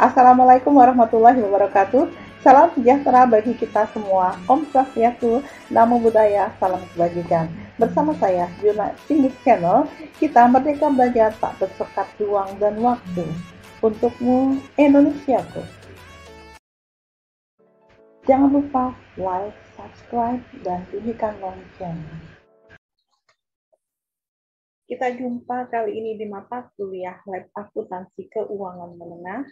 Assalamualaikum warahmatullahi wabarakatuh. Salam sejahtera bagi kita semua. Om Swastiastu, Namo Buddhaya, salam kebajikan. Bersama saya, Juna Singis Channel, kita merdeka belajar tak bersekat ruang dan waktu. Untukmu, Indonesiaku. Jangan lupa like, subscribe, dan bunyikan lonceng. Kita jumpa kali ini di mata kuliah Lab Akuntansi Keuangan Menengah.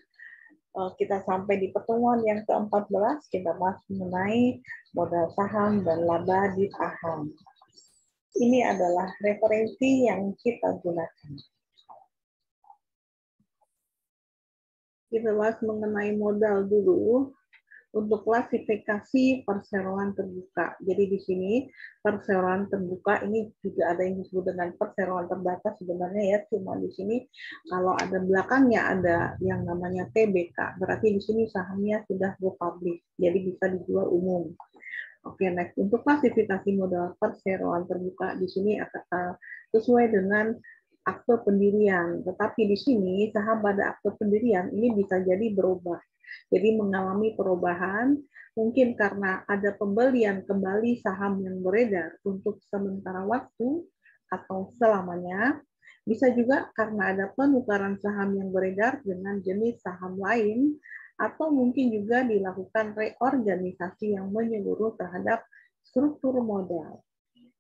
Kita sampai di pertemuan yang ke-14, kita bahas mengenai modal saham dan laba ditahan. Ini adalah referensi yang kita gunakan. Kita bahas mengenai modal dulu. Untuk klasifikasi perseroan terbuka. Jadi di sini perseroan terbuka ini juga ada yang disebut dengan perseroan terbatas sebenarnya ya. Cuma di sini kalau ada belakangnya ada yang namanya TBK, berarti di sini sahamnya sudah go public, jadi bisa dijual umum. Oke, next untuk klasifikasi modal perseroan terbuka di sini akan sesuai dengan akte pendirian. Tetapi di sini saham pada akte pendirian ini bisa jadi berubah. Jadi mengalami perubahan, mungkin karena ada pembelian kembali saham yang beredar untuk sementara waktu atau selamanya. Bisa juga karena ada penukaran saham yang beredar dengan jenis saham lain, atau mungkin juga dilakukan reorganisasi yang menyeluruh terhadap struktur modal.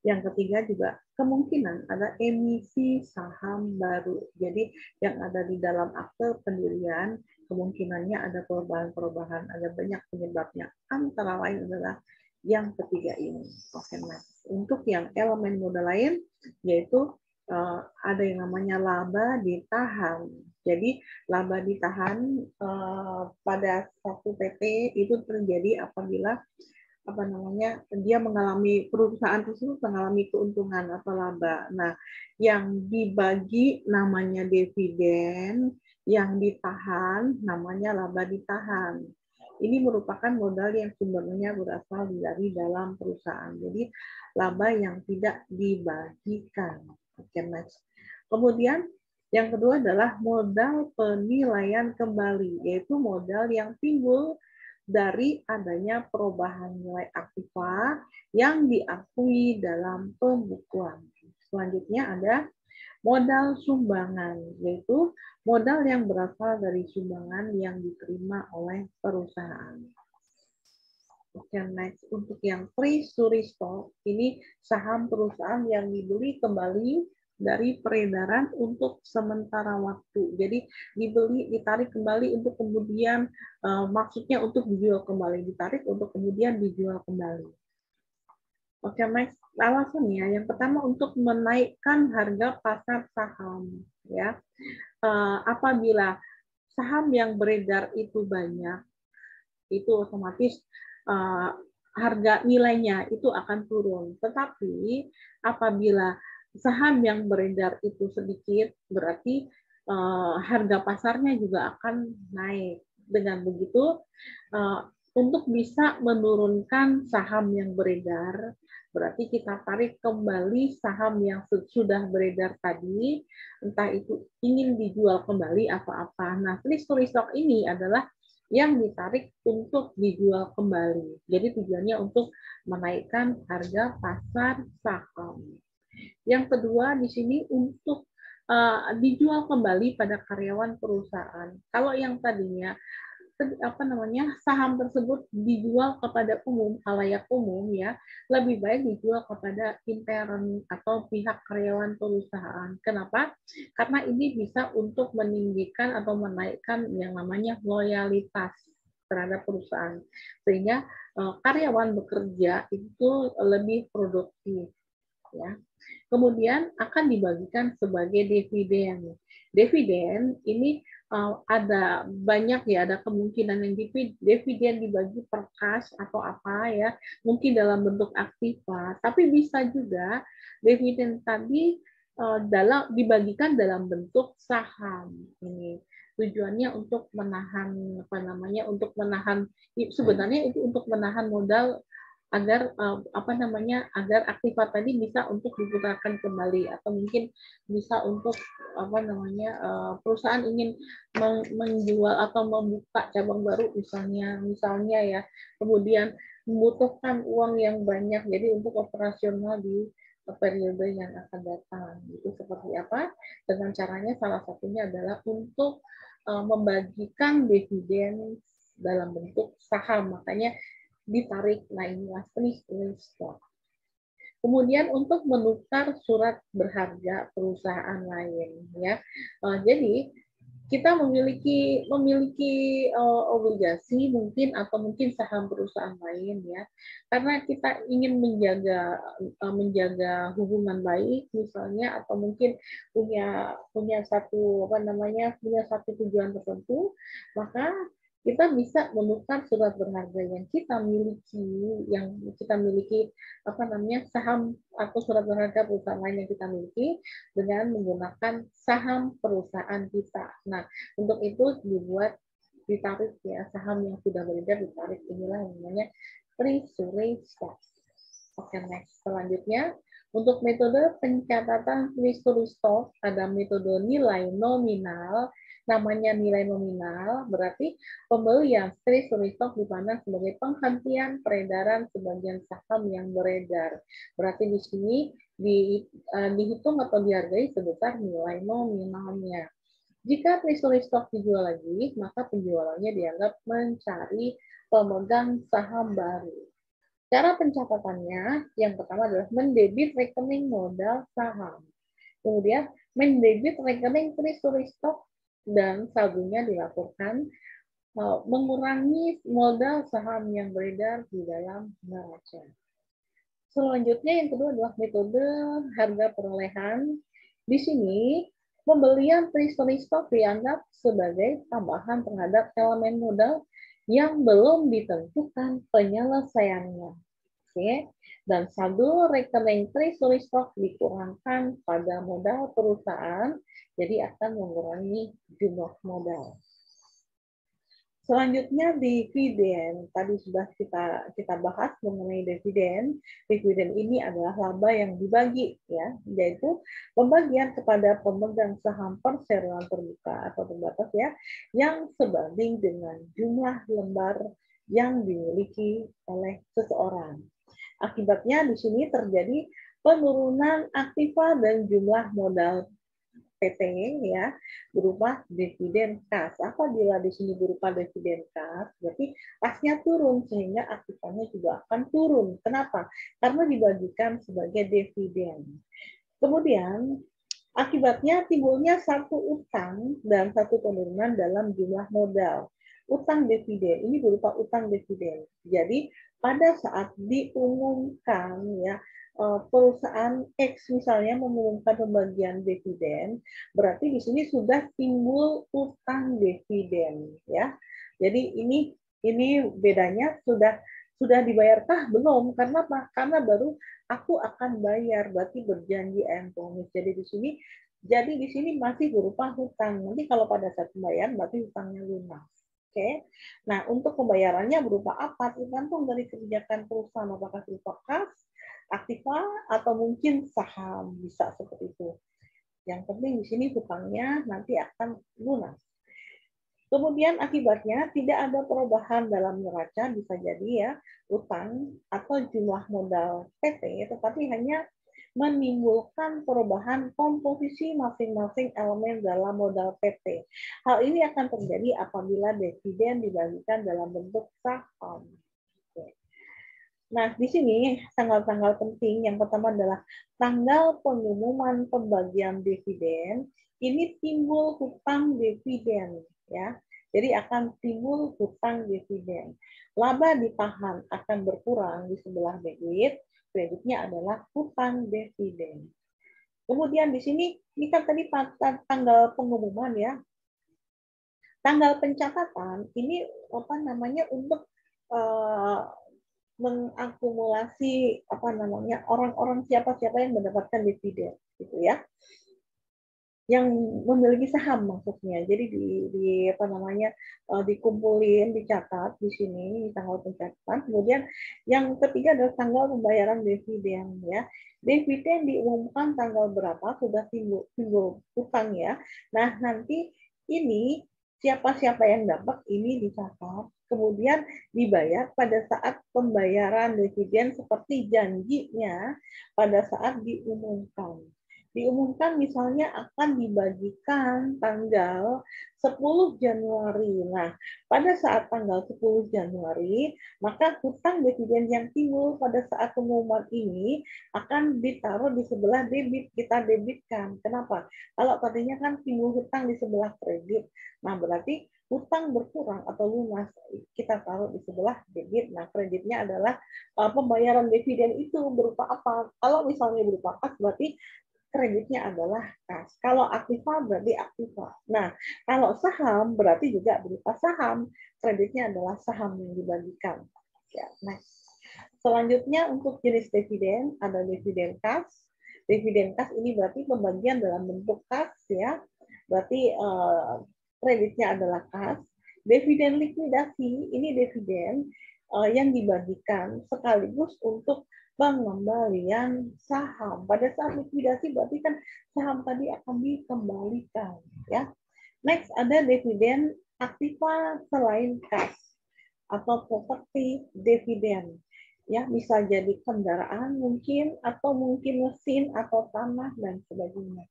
Yang ketiga juga kemungkinan ada emisi saham baru. Jadi yang ada di dalam akte pendirian kemungkinannya ada perubahan-perubahan, ada banyak penyebabnya. Antara lain adalah yang ketiga ini. Oke, next. Untuk yang elemen modal lain yaitu ada yang namanya laba ditahan. Jadi laba ditahan pada satu PT itu terjadi apabila dia mengalami perusahaan tersebut mengalami keuntungan atau laba. Nah, yang dibagi namanya dividen, yang ditahan namanya laba ditahan. Ini merupakan modal yang sumbernya berasal dari dalam perusahaan. Jadi laba yang tidak dibagikan. Oke, next. Kemudian yang kedua adalah modal penilaian kembali, yaitu modal yang timbul dari adanya perubahan nilai aktiva yang diakui dalam pembukuan. Selanjutnya ada modal sumbangan, yaitu modal yang berasal dari sumbangan yang diterima oleh perusahaan. Oke, next. Untuk yang treasury stock, ini saham perusahaan yang dibeli kembali dari peredaran untuk sementara waktu. Jadi dibeli, ditarik kembali untuk kemudian maksudnya untuk dijual kembali, ditarik untuk kemudian dijual kembali. Oke, next. Alasannya yang pertama untuk menaikkan harga pasar saham, ya. Apabila saham yang beredar itu banyak, itu otomatis harga nilainya itu akan turun. Tetapi apabila saham yang beredar itu sedikit, berarti harga pasarnya juga akan naik. Dengan begitu, untuk bisa menurunkan saham yang beredar, berarti kita tarik kembali saham yang sudah beredar tadi, entah itu ingin dijual kembali apa-apa. Nah, treasury stock ini adalah yang ditarik untuk dijual kembali. Jadi tujuannya untuk menaikkan harga pasar saham. Yang kedua di sini untuk dijual kembali pada karyawan perusahaan. Kalau yang tadinya saham tersebut dijual kepada umum, khalayak umum ya, lebih baik dijual kepada intern atau pihak karyawan perusahaan. Kenapa? Karena ini bisa untuk meninggikan atau menaikkan yang namanya loyalitas terhadap perusahaan, sehingga karyawan bekerja itu lebih produktif ya. Kemudian akan dibagikan sebagai dividen. Dividen ini ada banyak ya, ada kemungkinan yang dividen dibagi per kas atau apa ya, mungkin dalam bentuk aktiva, tapi bisa juga dividen tadi dibagikan dalam bentuk saham. Ini tujuannya untuk menahan sebenarnya itu untuk menahan modal agar agar aktiva tadi bisa untuk diputarkan kembali, atau mungkin bisa untuk perusahaan ingin menjual atau membuka cabang baru misalnya ya, kemudian membutuhkan uang yang banyak, jadi untuk operasional di periode yang akan datang. Itu seperti apa? Dengan caranya salah satunya adalah untuk membagikan dividen dalam bentuk saham, makanya ditarik. Nah, inilah treasury stock. Kemudian untuk menukar surat berharga perusahaan lain, ya. Jadi kita memiliki obligasi mungkin, atau mungkin saham perusahaan lain, ya, karena kita ingin menjaga hubungan baik misalnya, atau mungkin punya satu tujuan tertentu, maka kita bisa menukar surat berharga yang kita miliki saham atau surat berharga perusahaan lain yang kita miliki dengan menggunakan saham perusahaan kita. Nah, untuk itu ditarik ya, saham yang sudah beredar ditarik, inilah yang namanya treasury stock. Oke, next. Selanjutnya, untuk metode pencatatan treasury stock ada metode nilai nominal. Namanya nilai nominal berarti pembelian treasury stock dipandang sebagai penghentian peredaran sebagian saham yang beredar. Berarti di sini dihitung atau dihargai sebesar nilai nominalnya. Jika treasury stock dijual lagi, maka penjualannya dianggap mencari pemegang saham baru. Cara pencatatannya, yang pertama adalah mendebit rekening modal saham. Kemudian mendebit rekening treasury stock dan saldonya dilaporkan, mengurangi modal saham yang beredar di dalam neraca. Selanjutnya yang kedua adalah metode harga perolehan. Di sini pembelian treasury stock dianggap sebagai tambahan terhadap elemen modal yang belum ditentukan penyelesaiannya. Oke. Dan saldo rekening treasury stock dikurangkan pada modal perusahaan, jadi akan mengurangi jumlah modal. Selanjutnya dividen. Tadi sudah kita bahas mengenai dividen. Dividen ini adalah laba yang dibagi, ya, yaitu pembagian kepada pemegang saham perseroan terbuka atau terbatas, ya, yang sebanding dengan jumlah lembar yang dimiliki oleh seseorang. Akibatnya di sini terjadi penurunan aktiva dan jumlah modal PT, ya, berupa dividen kas. Apabila di sini berupa dividen kas, berarti kasnya turun sehingga aktivanya juga akan turun. Kenapa? Karena dibagikan sebagai dividen. Kemudian akibatnya timbulnya satu utang dan satu penurunan dalam jumlah modal. Utang dividen ini berupa utang dividen. Jadi pada saat diumumkan, ya, perusahaan X misalnya mengumumkan pembagian dividen, berarti di sini sudah timbul utang dividen, ya. Jadi ini bedanya, sudah dibayarkah? Belum. Karena apa? Karena baru aku akan bayar, berarti berjanji and promise. Jadi di sini masih berupa hutang. Nanti kalau pada saat pembayaran berarti hutangnya lunas. Oke. Nah, untuk pembayarannya berupa apa? Tergantung dari kebijakan perusahaan, apakah berupa kas, aktiva, atau mungkin saham, bisa seperti itu. Yang penting di sini hutangnya nanti akan lunas. Kemudian akibatnya tidak ada perubahan dalam neraca, bisa jadi ya utang atau jumlah modal PT, tetapi hanya menimbulkan perubahan komposisi masing-masing elemen dalam modal PT. Hal ini akan terjadi apabila dividen dibagikan dalam bentuk saham. Nah, di sini tanggal-tanggal penting. Yang pertama adalah tanggal pengumuman pembagian dividen. Ini timbul hutang dividen, ya. Jadi akan timbul hutang dividen. Laba ditahan akan berkurang di sebelah debit. Debitnya adalah hutang dividen. Kemudian di sini ini kan tadi tanggal pengumuman, ya. Tanggal pencatatan ini untuk mengakumulasi orang-orang siapa yang mendapatkan dividen, gitu ya. yang memiliki saham maksudnya. Jadi di apa namanya dikumpulin, dicatat di sini di tanggal pencatatan. Kemudian yang ketiga adalah tanggal pembayaran dividen ya. Dividen diumumkan tanggal berapa sudah timbul utang ya. Nah, nanti ini siapa-siapa yang dapat ini dicatat. Kemudian dibayar pada saat pembayaran dividen seperti janjinya pada saat diumumkan. Diumumkan misalnya akan dibagikan tanggal 10 Januari. Nah, pada saat tanggal 10 Januari, maka hutang dividen yang timbul pada saat pengumuman ini akan ditaruh di sebelah debit, kita debitkan. Kenapa? Kalau tadinya kan timbul hutang di sebelah kredit. Nah, berarti hutang berkurang atau lunas kita taruh di sebelah debit. Nah, kreditnya adalah pembayaran dividen itu berupa apa? Kalau misalnya berupa kas, berarti kreditnya adalah kas. Kalau aktiva berarti aktiva. Nah, kalau saham berarti juga berupa saham. Kreditnya adalah saham yang dibagikan. Ya, next. Selanjutnya untuk jenis dividen ada dividen kas. Dividen kas ini berarti pembagian dalam bentuk kas ya. Berarti kreditnya adalah kas. Dividen likuidasi ini dividen yang dibagikan sekaligus untuk pengembalian saham. Pada saat likuidasi berarti kan saham tadi akan dikembalikan ya. Next ada dividen aktiva selain kas atau properti dividen. Ya, bisa jadi kendaraan mungkin atau mungkin mesin atau tanah dan sebagainya.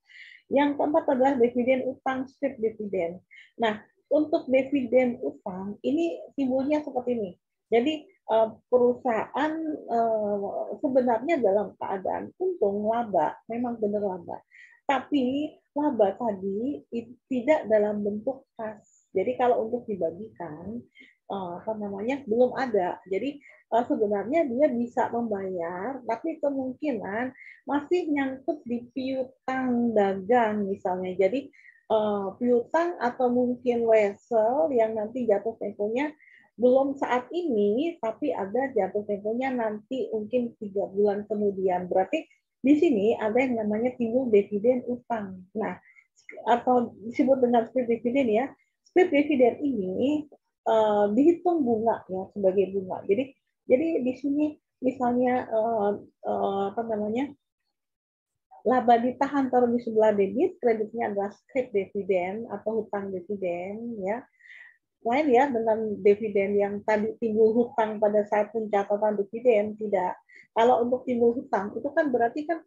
Yang keempat adalah dividen utang scrip dividen. Nah, untuk dividen utang ini timbulnya seperti ini. Jadi perusahaan sebenarnya dalam keadaan untung laba, memang benar laba. Tapi laba tadi tidak dalam bentuk kas. Jadi kalau untuk dibagikan apa namanya belum ada. Jadi sebenarnya dia bisa membayar, tapi kemungkinan masih nyangkut di piutang dagang misalnya. Jadi piutang atau mungkin wesel yang nanti jatuh temponya belum saat ini, tapi ada jatuh temponya nanti mungkin 3 bulan kemudian. Berarti di sini ada yang namanya timbul dividen utang. Nah, atau disebut dengan split dividen ya. Split dividen ini dihitung bunga ya sebagai bunga. Jadi di sini misalnya apa namanya laba ditahan taruh di sebelah debit, kreditnya adalah scrip dividen atau hutang dividen ya. Lain ya dengan dividen yang tadi timbul hutang pada saat pencatatan dividen, tidak. Kalau untuk timbul hutang itu kan berarti kan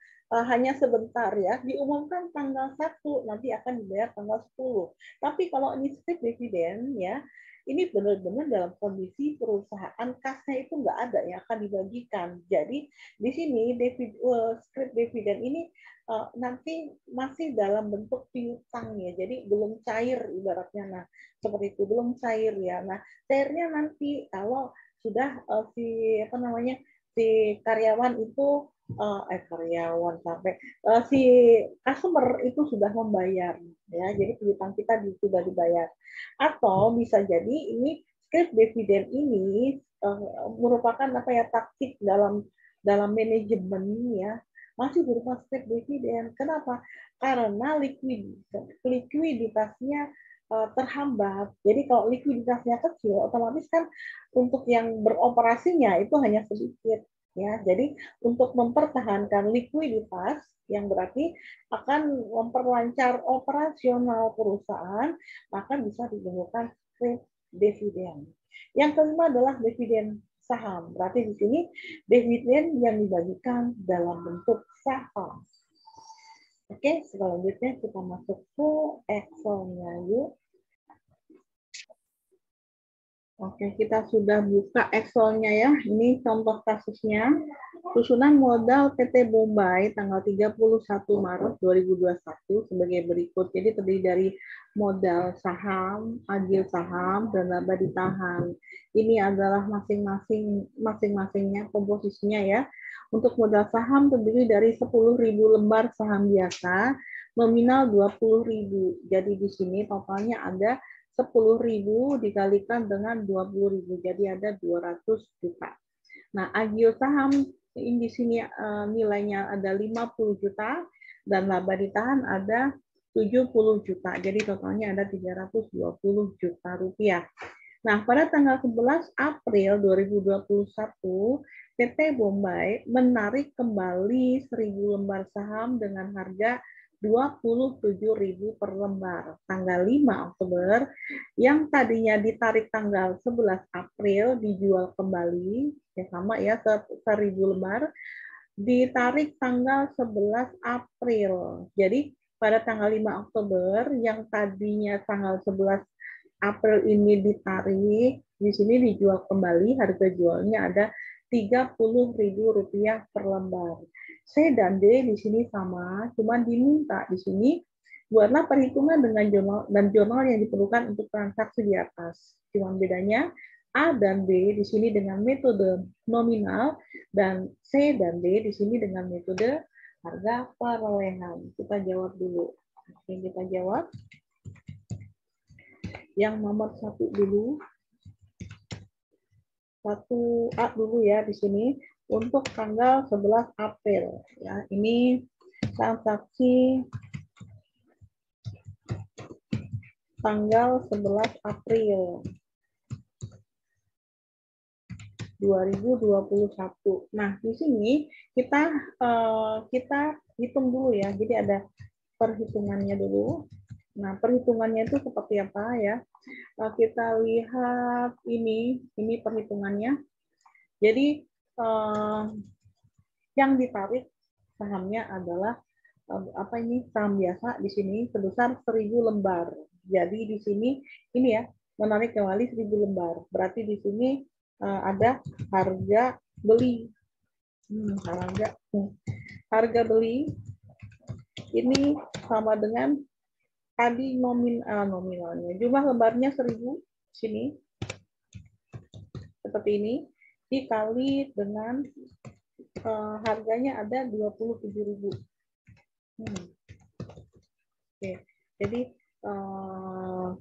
hanya sebentar ya, diumumkan tanggal 1, nanti akan dibayar tanggal 10. Tapi kalau ini scrip dividen ya, ini benar-benar dalam kondisi perusahaan kasnya itu nggak ada yang akan dibagikan. Jadi di sini scrip dividen ini nanti masih dalam bentuk piutang ya, jadi belum cair ibaratnya. Nah, seperti itu belum cair ya. Nah, cairnya nanti kalau sudah si apa namanya si karyawan itu karyawan sampai si customer itu sudah membayar ya. Jadi piutang kita sudah dibayar. Atau bisa jadi ini scrip dividen ini merupakan apa ya taktik dalam manajemen ya, masih berupa scrip dividen. Kenapa? Karena likuiditasnya terhambat. Jadi kalau likuiditasnya kecil, otomatis kan untuk yang beroperasinya itu hanya sedikit. Ya, jadi untuk mempertahankan likuiditas yang berarti akan memperlancar operasional perusahaan, maka bisa ditemukan scrip dividen. Yang kelima adalah dividen saham. Berarti di sini dividen yang dibagikan dalam bentuk saham. Oke, selanjutnya kita masuk ke Excel-nya yuk. Oke, kita sudah buka Excel-nya ya. Ini contoh kasusnya. Susunan modal PT Bombay tanggal 31 Maret 2021 sebagai berikut. Jadi terdiri dari modal saham, agil saham, dan laba ditahan. Ini adalah masing-masingnya komposisinya ya. Untuk modal saham terdiri dari 10.000 lembar saham biasa, nominal 20.000. Jadi di sini totalnya ada 10.000 dikalikan dengan 20.000, jadi ada 200 juta. Nah, agio saham ini di sini nilainya ada 50 juta dan laba ditahan ada 70 juta. Jadi totalnya ada 320 juta rupiah. Nah, pada tanggal 11 April 2021, PT Bombay menarik kembali 1.000 lembar saham dengan harga 27.000 per lembar. Tanggal 5 Oktober, yang tadinya ditarik tanggal 11 April dijual kembali, ya sama ya, 1.000 lembar, ditarik tanggal 11 April. Jadi pada tanggal 5 Oktober, yang tadinya tanggal 11 April ini ditarik, di sini dijual kembali, harga jualnya ada Rp30.000 per lembar. C dan D di sini sama, cuma diminta di sini buatlah perhitungan dengan jurnal dan jurnal yang diperlukan untuk transaksi di atas. Cuma bedanya A dan B di sini dengan metode nominal dan C dan D di sini dengan metode harga perolehan. Kita jawab dulu. Oke, kita jawab. Yang nomor 1 dulu. 1A dulu ya di sini untuk tanggal 11 April ya. Ini transaksi tanggal 11 April 2021. Nah, di sini kita hitung dulu ya. Jadi ada perhitungannya dulu. Nah, perhitungannya itu seperti apa ya? Kita lihat ini perhitungannya. Jadi yang ditarik sahamnya adalah saham biasa di sini sebesar 1.000 lembar. Jadi di sini ini ya, menarik kembali 1.000 lembar. Berarti di sini ada harga beli. Harga beli ini sama dengan tadi nominalnya. Jumlah lembarnya 1.000 sini. Seperti ini dikali dengan harganya ada 27.000. Oke. Jadi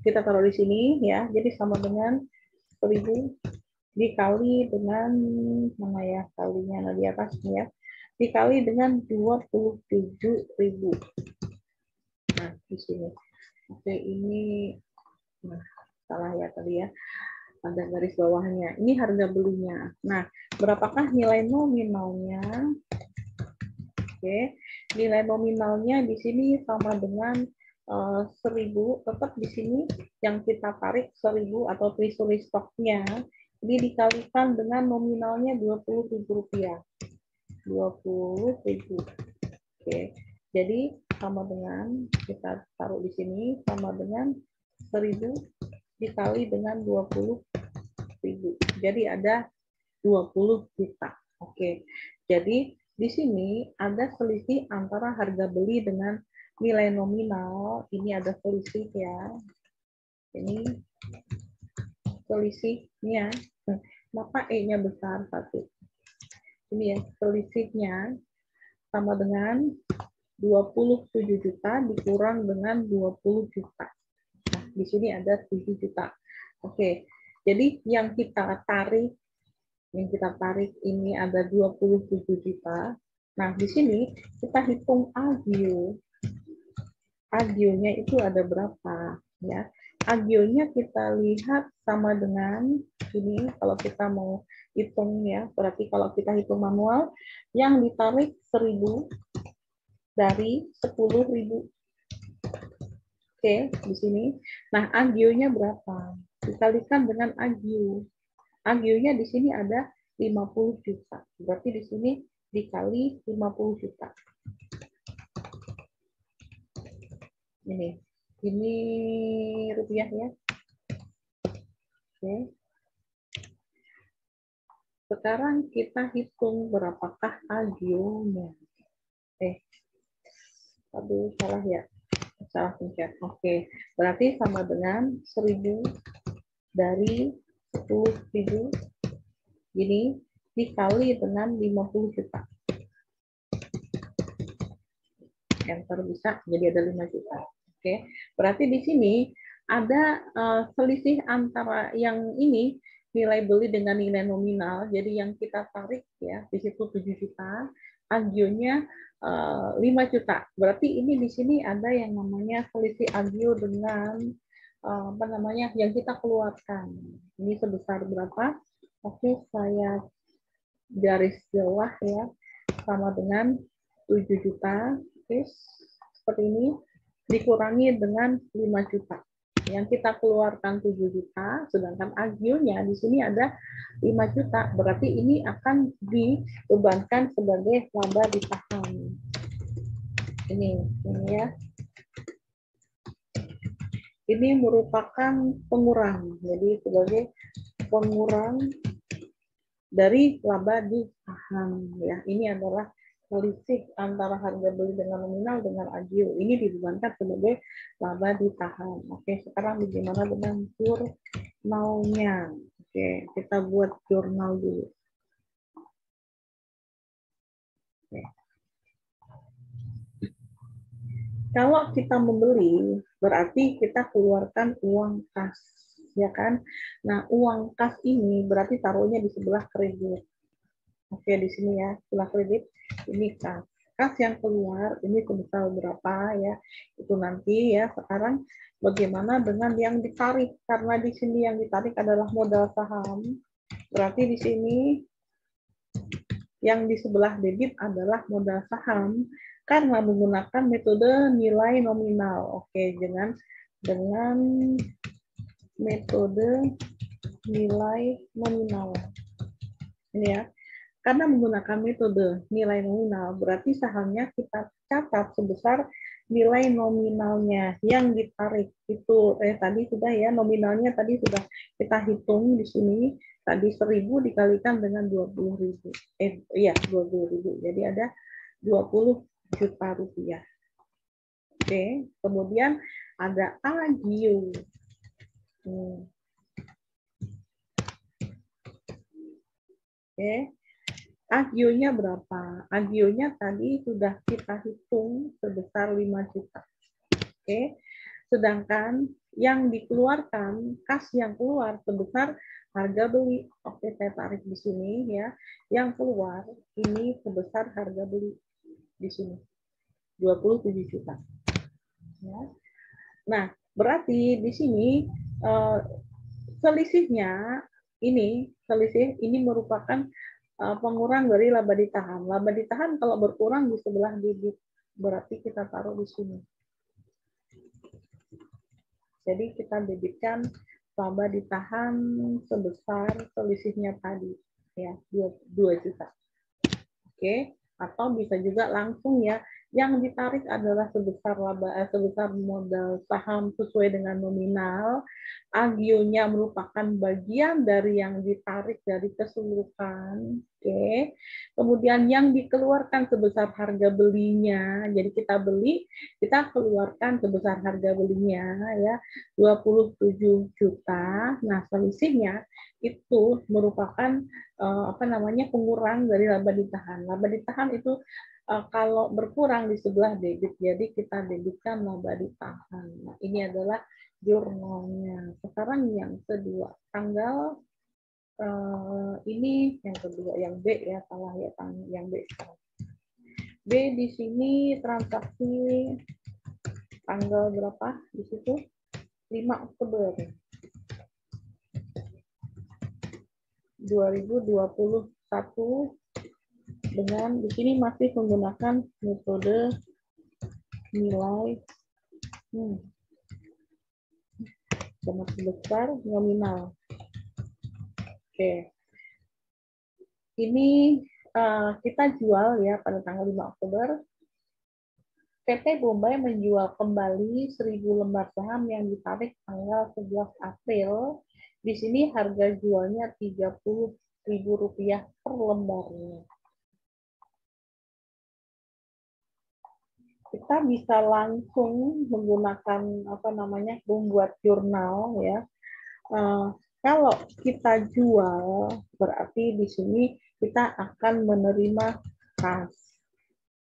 kita taruh di sini ya. Jadi sama dengan 1.000 dikali dengan mana ya, kalinya di atas ya. Dikali dengan 27.000. Nah, di sini. Oke, ini salah ya tadi ya. Ada garis bawahnya. Ini harga belinya. Nah, berapakah nilai nominalnya? Oke, nilai nominalnya di sini sama dengan 1.000. Tetap di sini yang kita tarik 1.000 atau treasury stock-nya. Ini dikalikan dengan nominalnya Rp27. 20.000. Oke, jadi sama dengan kita taruh di sini sama dengan 1.000 dikali dengan 20.000. Jadi ada 20 juta. Oke. Jadi di sini ada selisih antara harga beli dengan nilai nominal. Ini ada selisih ya. Ini selisihnya. Maka E-nya besar 1. Ini ya, selisihnya sama dengan 27 juta dikurang dengan 20 juta. Nah, di sini ada 7 juta. Oke, jadi yang kita tarik ini ada 27 juta. Nah, di sini kita hitung agio. Agionya itu ada berapa ya? Agionya kita lihat sama dengan ini, kalau kita mau hitung ya, berarti kalau kita hitung manual yang ditarik 1.000 dari 10.000. Oke, di sini. Nah, agionya berapa? Dikalikan dengan agio. Agionya di sini ada 50 juta. Berarti di sini dikali 50 juta. Ini rupiah ya. Oke. Sekarang kita hitung berapakah agionya. Aduh, salah ya. Salah pencet. Oke. Berarti sama dengan 1.000 dari 10.000 ini dikali dengan 50 juta. Enter bisa, jadi ada 5 juta. Oke. Berarti di sini ada selisih antara yang ini nilai beli dengan nilai nominal. Jadi yang kita tarik ya di situ 7 juta, agionya 5 juta. Berarti ini di sini ada yang namanya selisih agio dengan apa namanya yang kita keluarkan. Ini sebesar berapa? Oke, saya garis bawah ya, sama dengan 7 juta. Oke, seperti ini dikurangi dengan 5 juta. Yang kita keluarkan 7 juta, sedangkan agionya di sini ada 5 juta. Berarti ini akan dibebankan sebagai laba ditahan. Ini ya. Ini merupakan pengurang. Jadi sebagai pengurang dari laba ditahan ya. Ini adalah selisih antara harga beli dengan nominal dengan agio. Ini dibebankan sebagai laba ditahan. Oke, sekarang bagaimana dengan jurnalnya? Oke, kita buat jurnal dulu. Oke. Kalau kita membeli, berarti kita keluarkan uang kas, ya kan? Nah, uang kas ini berarti taruhnya di sebelah kredit. Oke, di sini ya, sebelah kredit, ini kas. Kas yang keluar, ini sebesar berapa ya, itu nanti ya. Sekarang bagaimana dengan yang ditarik? Karena di sini yang ditarik adalah modal saham, berarti di sini yang di sebelah debit adalah modal saham, karena menggunakan metode nilai nominal. Oke, dengan metode nilai nominal. Ini ya. Karena menggunakan metode nilai nominal, berarti sahamnya kita catat sebesar nilai nominalnya yang ditarik. Itu tadi sudah ya, nominalnya tadi sudah kita hitung di sini. Tadi 1.000 dikalikan dengan 20.000. Iya, 20.000. Jadi ada 20 juta rupiah. Oke, kemudian ada agio. Oke, agionya berapa? Agionya tadi sudah kita hitung sebesar 5 juta. Oke, sedangkan yang dikeluarkan, kas yang keluar sebesar harga beli. Oke, saya tarik di sini ya. Yang keluar ini sebesar harga beli di sini. 27 juta. Ya. Nah, berarti di sini selisihnya selisih ini merupakan pengurang dari laba ditahan. Laba ditahan kalau berkurang di sebelah debit, berarti kita taruh di sini. Jadi kita debitkan laba ditahan sebesar selisihnya tadi ya 2 juta. Oke, atau bisa juga langsung ya, yang ditarik adalah sebesar modal saham sesuai dengan nominal. Agionya merupakan bagian dari yang ditarik dari keseluruhan. Oke. Kemudian yang dikeluarkan sebesar harga belinya. Jadi kita beli, kita keluarkan sebesar harga belinya ya 27 juta. Nah, selisihnya itu merupakan pengurang dari laba ditahan. Laba ditahan itu kalau berkurang di sebelah debit, jadi kita debitkan laba ditahan. Nah, ini adalah jurnalnya. Sekarang yang kedua, tanggal ini yang kedua, yang B ya, salah ya, yang B sekarang. B di sini transaksi tanggal berapa di situ? 5 Oktober 2021 dengan di sini masih menggunakan metode nilai sebesar nominal. Oke. Ini kita jual ya pada tanggal 5 Oktober. PT Bombay menjual kembali 1.000 lembar saham yang ditarik tanggal 11 April. Di sini harga jualnya Rp30.000 per lembarnya. Kita bisa langsung menggunakan membuat jurnal ya. Kalau kita jual berarti di sini kita akan menerima kas.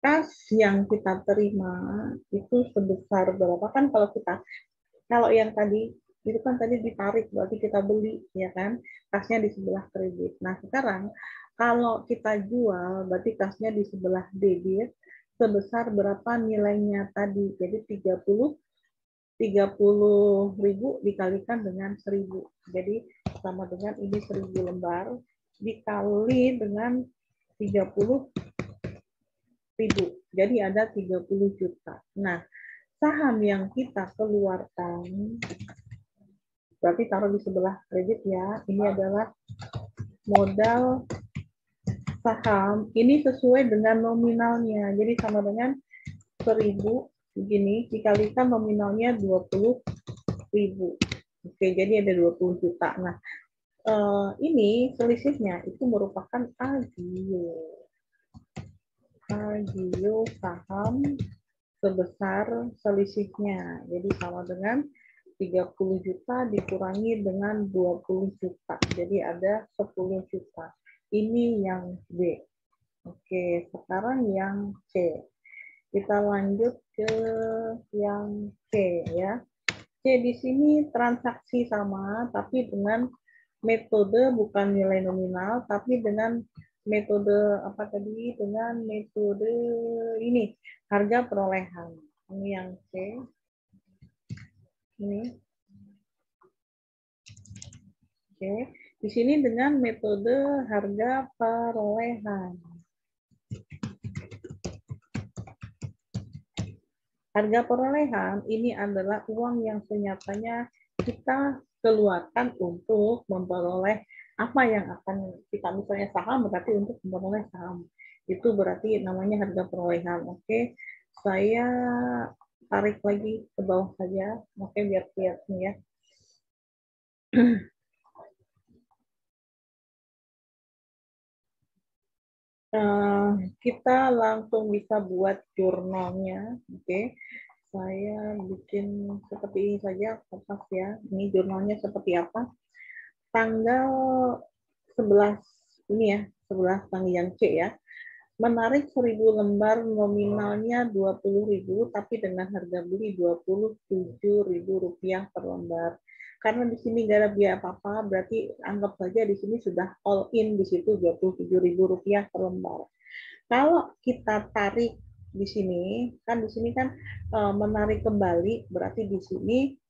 Kas yang kita terima itu sebesar berapa kan kalau yang tadi itu kan tadi ditarik berarti kita beli ya kan, kasnya di sebelah kredit. Nah, sekarang kalau kita jual berarti kasnya di sebelah debit. sebesar berapa nilainya tadi. Jadi 30.000 dikalikan dengan 1.000. Jadi sama dengan ini 1.000 lembar dikali dengan 30.000. Jadi ada 30 juta. Nah, saham yang kita keluarkan, berarti taruh di sebelah kredit ya, ini adalah modal saham, ini sesuai dengan nominalnya. Jadi sama dengan 1.000 begini dikalikan nominalnya 20.000. Oke, jadi ada 20 juta. Nah, ini selisihnya itu merupakan agio. Agio saham sebesar selisihnya. Jadi sama dengan 30 juta dikurangi dengan 20 juta. Jadi ada 10 juta. Ini yang B. Oke, sekarang yang C. Kita lanjut ke yang C ya. C di sini transaksi sama, tapi dengan metode bukan nilai nominal, tapi dengan metode apa tadi? Dengan metode ini harga perolehan. Ini yang C. Ini. Oke. Di sini dengan metode harga perolehan. Harga perolehan ini adalah uang yang senyatanya kita keluarkan untuk memperoleh apa yang akan kita, misalnya saham berarti untuk memperoleh saham. Itu berarti namanya harga perolehan. Oke, saya tarik lagi ke bawah saja. Oke, biar kelihatan ya. Kita langsung bisa buat jurnalnya. Oke, saya bikin seperti ini saja kertas ya. Ini jurnalnya seperti apa? Tanggal 11 ini ya, 11 tanggal yang C ya. Menarik 1.000 lembar nominalnya 20.000 tapi dengan harga beli Rp27.000 per lembar. Karena di sini nggak ada biaya apa-apa, berarti anggap saja di sini sudah all in di situ Rp27.000 per lembar. Kalau kita tarik di sini, kan di sini kan menarik kembali, berarti di sini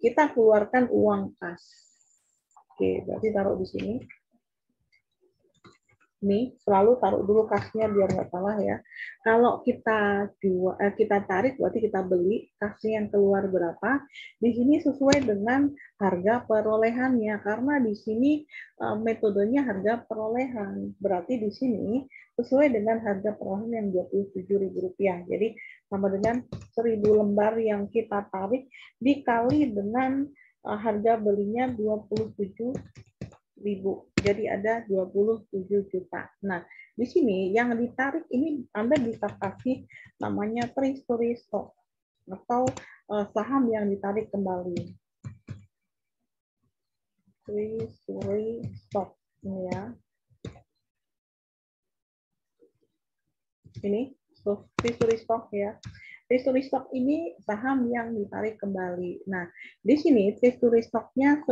kita keluarkan uang kas. Oke, berarti taruh di sini. Nih, selalu taruh dulu kasnya biar nggak salah ya. Kalau kita tarik, berarti kita beli, kasnya yang keluar berapa. Di sini sesuai dengan harga perolehannya, karena di sini metodenya harga perolehan. Berarti di sini sesuai dengan harga perolehan yang Rp27.000. Jadi sama dengan 1.000 lembar yang kita tarik dikali dengan harga belinya 27.000. Jadi ada 27 juta. Nah, di sini yang ditarik ini Anda bisa kasih namanya treasury stock atau saham yang ditarik kembali. Treasury stock ini ya. Ini treasury stock ya. Treasury stock ini saham yang ditarik kembali. Nah, di sini treasury stocknya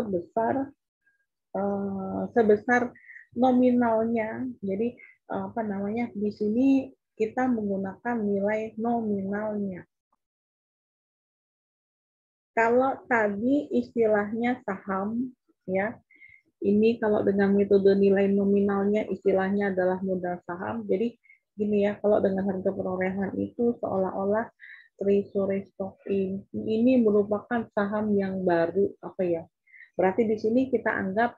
sebesar nominalnya. Jadi apa namanya? Di sini kita menggunakan nilai nominalnya. Kalau tadi istilahnya saham ya. Ini kalau dengan metode nilai nominalnya istilahnya adalah modal saham. Jadi gini ya, kalau dengan harga perolehan itu seolah-olah treasury stock ini merupakan saham yang baru apa ya? Berarti di sini kita anggap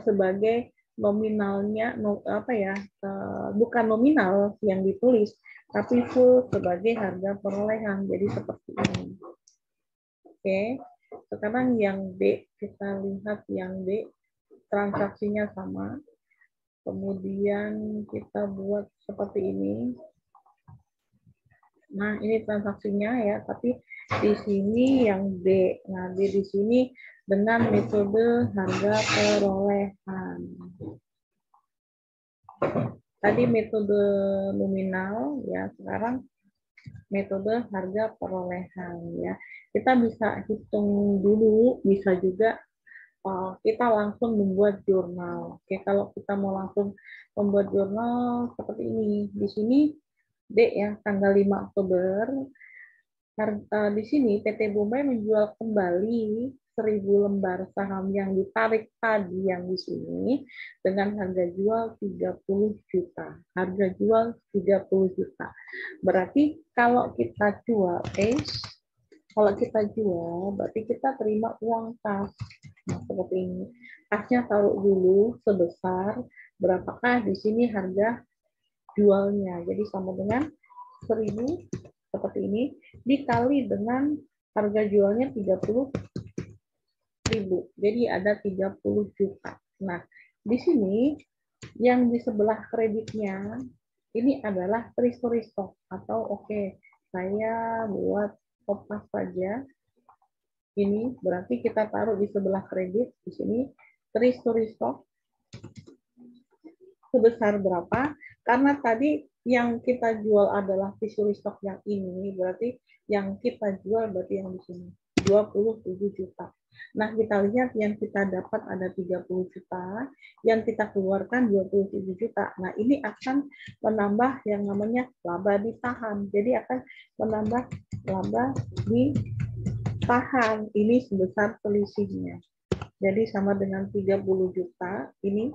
sebagai nominalnya apa ya, bukan nominal yang ditulis tapi full sebagai harga perolehan. Jadi seperti ini. Oke, sekarang yang B, kita lihat yang B, transaksinya sama. Kemudian kita buat seperti ini. Nah, ini transaksinya ya, tapi di sini yang D. Nah, D di sini dengan metode harga perolehan. Tadi metode nominal ya, sekarang metode harga perolehan ya. Kita bisa hitung dulu, bisa juga kita langsung membuat jurnal. Oke, kalau kita mau langsung membuat jurnal seperti ini. Di sini D ya, tanggal 5 Oktober. Di sini PT Bombay menjual kembali 1.000 lembar saham yang ditarik tadi yang di sini dengan harga jual 30 juta. Harga jual 30 juta. Berarti kalau kita jual kalau kita jual berarti kita terima uang kas. Nah, seperti ini. Kasnya taruh dulu sebesar berapakah di sini harga jualnya. Jadi sama dengan 1.000 seperti ini dikali dengan harga jualnya 30.000. Jadi ada 30 juta. Nah, di sini yang di sebelah kreditnya ini adalah treasury stock atau saya buat kopas saja. Ini berarti kita taruh di sebelah kredit di sini treasury stock sebesar berapa? Karena tadi yang kita jual adalah treasury stock yang ini, berarti yang kita jual berarti yang di sini 27 juta. Nah, kita lihat yang kita dapat ada 30 juta, yang kita keluarkan 27 juta. Nah, ini akan menambah yang namanya laba ditahan. Jadi akan menambah laba ditahan. Ini sebesar selisihnya. Jadi sama dengan 30 juta, ini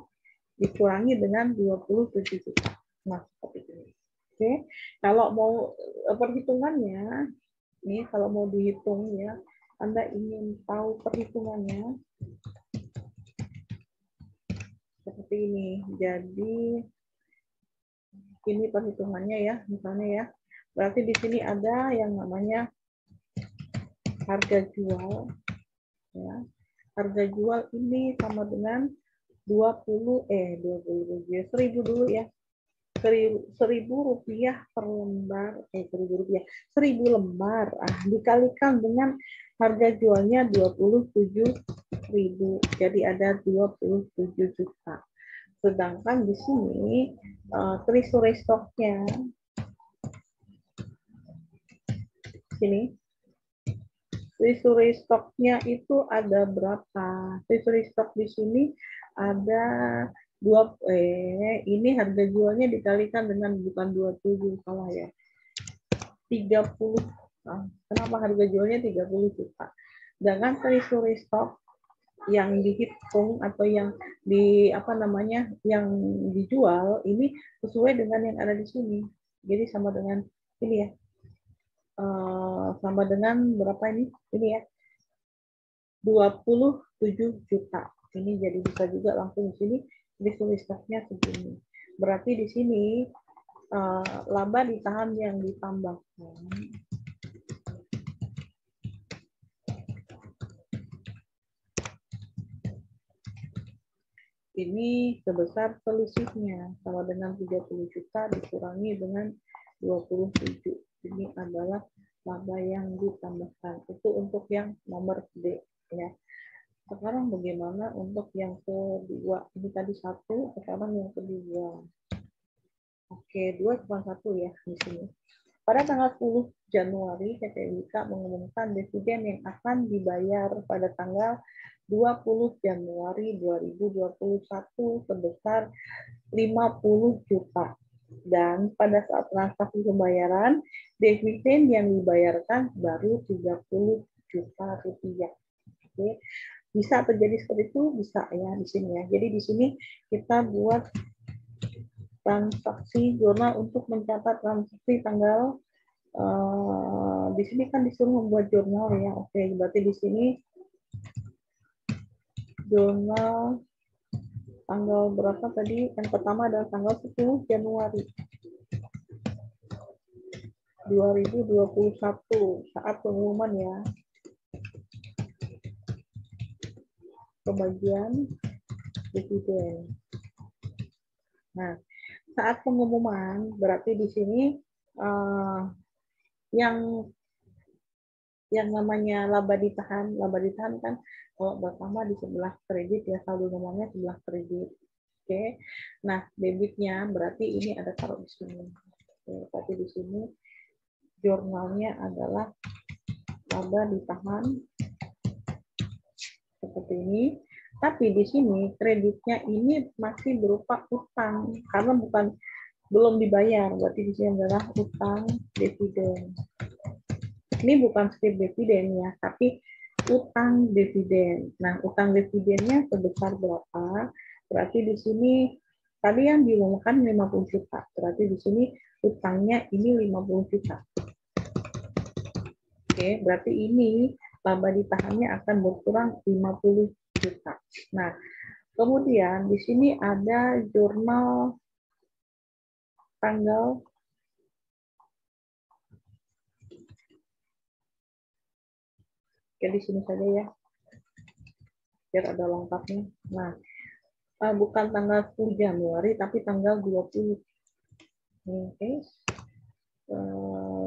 dikurangi dengan 27 juta. Nah, seperti ini. Oke, kalau mau perhitungannya, nih kalau mau dihitung ya, Anda ingin tahu perhitungannya seperti ini. Jadi ini perhitungannya ya, misalnya ya. Berarti di sini ada yang namanya harga jual, ya. Harga jual ini sama dengan 1.000 dulu ya. 1.000 rupiah per lembar, 1.000 lembar, dikalikan dengan harga jualnya 27.000, jadi ada 27 juta. Sedangkan di sini treasury stock-nya, sini treasury stock-nya itu ada berapa? Treasury stock di sini ada ini harga jualnya dikalikan dengan bukan 27 salah ya. 30. Nah, kenapa harga jualnya 30 juta? Dengan treasury stock yang dihitung atau yang yang dijual ini sesuai dengan yang ada di sini. Jadi sama dengan ini ya. Sama dengan berapa ini? Ini ya. 27 juta. Ini jadi bisa juga langsung di sini treasury stock-nya segini. Berarti di sini laba ditahan yang ditambahkan ini sebesar selisihnya sama dengan 30 juta dikurangi dengan 27. Ini adalah laba yang ditambahkan. Itu untuk yang nomor D ya. Sekarang bagaimana untuk yang kedua? Ini tadi 1, sekarang yang kedua. Oke, 2 cuma 1 ya di sini. Pada tanggal 10 Januari, PT Wika mengumumkan dividen yang akan dibayar pada tanggal 20 Januari 2021 sebesar 50 juta. Dan pada saat transaksi pembayaran, dividen yang dibayarkan baru 30 juta rupiah. Oke. Bisa terjadi seperti itu? Bisa ya di sini ya. Jadi di sini kita buat transaksi jurnal untuk mencatat transaksi tanggal di sini kan disuruh membuat jurnal ya. Oke, berarti di sini jurnal tanggal berapa tadi? Yang pertama adalah tanggal 10 Januari 2021 saat pengumuman ya. Pembagian dividen. Nah, saat pengumuman berarti di sini yang namanya laba ditahan kan kalau pertama di sebelah kredit ya, saldo nomornya sebelah kredit. Oke. Nah, debitnya berarti ini ada taruh di sini. Oke, berarti di sini jurnalnya adalah laba ditahan seperti ini. Tapi di sini kreditnya ini masih berupa utang karena bukan belum dibayar, berarti di sini adalah utang dividen. Ini bukan script dividen ya, tapi utang dividen. Nah, utang dividennya sebesar berapa? Berarti di sini tadi yang diumumkan 50 juta. Berarti di sini utangnya ini 50 juta. Oke, berarti ini laba ditahannya akan berkurang 50 juta. Nah, kemudian di sini ada jurnal tanggal di sini saja ya, biar ada lengkapnya. Nah, bukan tanggal 10 Januari, tapi tanggal 20. Oke,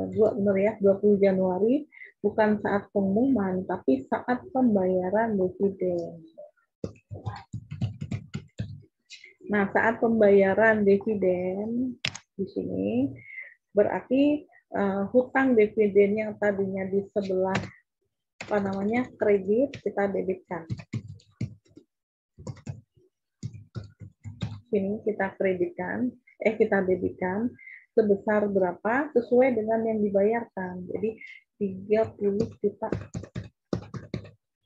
benar ya, 20 Januari, bukan saat pengumuman, tapi saat pembayaran dividen. Nah, saat pembayaran dividen di sini, berarti hutang dividen yang tadinya di sebelah kredit, kita debitkan. Sini kita kita debitkan sebesar berapa sesuai dengan yang dibayarkan. Jadi 30 juta.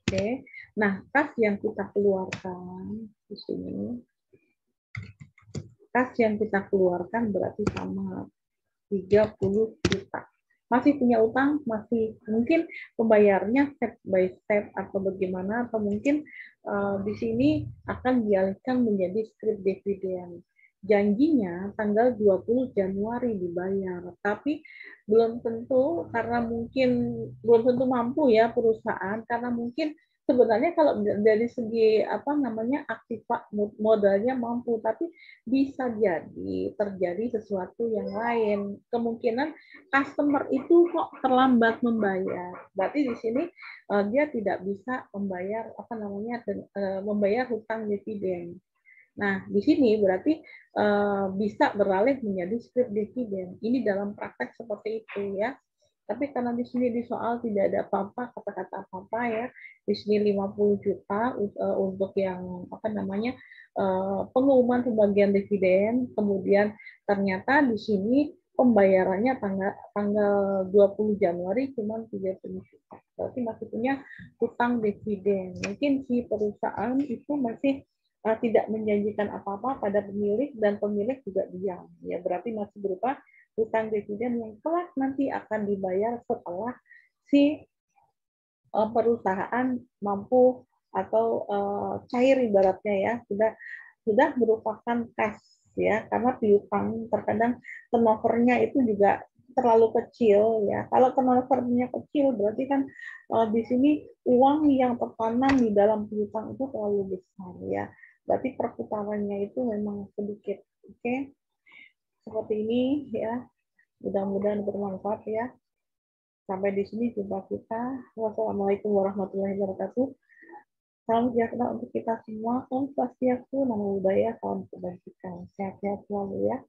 Oke. Nah, kas yang kita keluarkan di sini. Kas yang kita keluarkan berarti sama 30 juta. Masih punya utang, masih mungkin pembayarnya step by step atau bagaimana, atau mungkin di sini akan dialihkan menjadi script dividen. Janjinya tanggal 20 Januari dibayar, tapi belum tentu, karena mungkin belum tentu mampu ya perusahaan, karena mungkin sebenarnya kalau dari segi aktiva modalnya mampu, tapi bisa jadi terjadi sesuatu yang lain. Kemungkinan customer itu kok terlambat membayar. Berarti di sini dia tidak bisa membayar membayar hutang dividen. Nah, di sini berarti bisa beralih menjadi script dividen. Ini dalam praktek seperti itu ya. Tapi karena di sini di soal tidak ada apa-apa, kata-kata apa-apa ya. Di sini 50 juta untuk yang pengumuman pembagian dividen, kemudian ternyata di sini pembayarannya tanggal 20 Januari cuma 30 juta. Berarti masih punya hutang dividen. Mungkin si perusahaan itu masih tidak menjanjikan apa-apa pada pemilik, dan pemilik juga diam. Ya, berarti masih berupa hutang dividen yang kelak nanti akan dibayar setelah si perusahaan mampu atau cair ibaratnya ya, sudah merupakan kas ya, karena piutang terkadang turnovernya itu juga terlalu kecil ya. Kalau turnovernya kecil berarti kan di sini uang yang tertanam di dalam piutang itu terlalu besar ya. Berarti perputarannya itu memang sedikit. Oke. Seperti ini ya. Mudah-mudahan bermanfaat ya. Sampai di sini jumpa kita. Wassalamualaikum warahmatullahi wabarakatuh. Salam sejahtera untuk kita semua. Om Swastiastu, Namo Buddhaya, salam kebajikan. Sehat-sehat selalu ya.